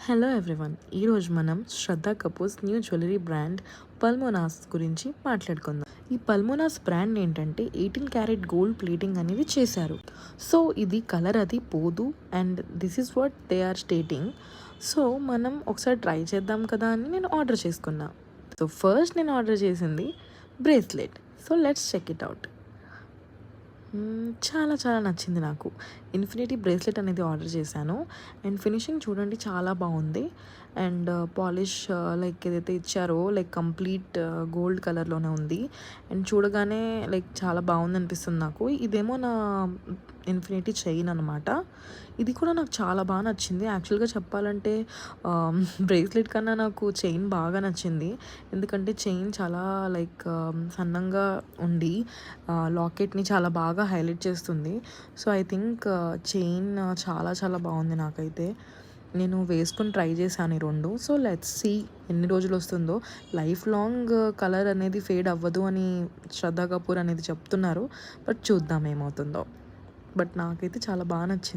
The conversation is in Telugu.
హలో ఎవ్రీవన్, ఈరోజు మనం శ్రద్ధా కపూర్స్ న్యూ జ్యువెలరీ బ్రాండ్ పల్మోనాస్ గురించి మాట్లాడుకుందాం. ఈ పల్మోనాస్ బ్రాండ్ ఏంటంటే 18 క్యారెట్ గోల్డ్ ప్లేటింగ్ అనేది చేశారు. సో ఇది కలర్ అది పోదు and this is what they are stating. So మనం ఒకసారి ట్రై చేద్దాం కదా అని నేను ఆర్డర్ చేసుకున్నా. సో ఫస్ట్ నేను ఆర్డర్ చేసింది bracelet. So let's check it out. చాలా చాలా నచ్చింది నాకు. ఇన్ఫినిటీ బ్రేస్లెట్ అనేది ఆర్డర్ చేశాను అండ్ ఫినిషింగ్ చూడండి చాలా బాగుంది. అండ్ పాలిష్ లైక్ ఏదైతే ఇచ్చారో లైక్ కంప్లీట్ గోల్డ్ కలర్లోనే ఉంది. అండ్ చూడగానే లైక్ చాలా బాగుంది అనిపిస్తుంది నాకు. ఇదేమో నా ఇన్ఫినిటీ చైన్ అనమాట. ఇది కూడా నాకు చాలా బాగా నచ్చింది. యాక్చువల్గా చెప్పాలంటే బ్రేస్లెట్ కన్నా నాకు చైన్ బాగా నచ్చింది. ఎందుకంటే చైన్ చాలా లైక్ సన్నంగా ఉండి లాకెట్ని చాలా బాగా హైలైట్ చేస్తుంది. సో ఐ థింక్ చైన్ చాలా చాలా బాగుంది నాకైతే. నేను వేసుకొని ట్రై చేశాను ఈ రెండు. సో లెట్స్ సీ ఎన్ని రోజులు వస్తుందో. లైఫ్ లాంగ్ కలర్ అనేది ఫేడ్ అవ్వదు అని శ్రద్ధా కపూర్ అనేది చెప్తున్నారు. బట్ చూద్దాం ఏమవుతుందో. బట్ నాకైతే చాలా బాగా నచ్చింది.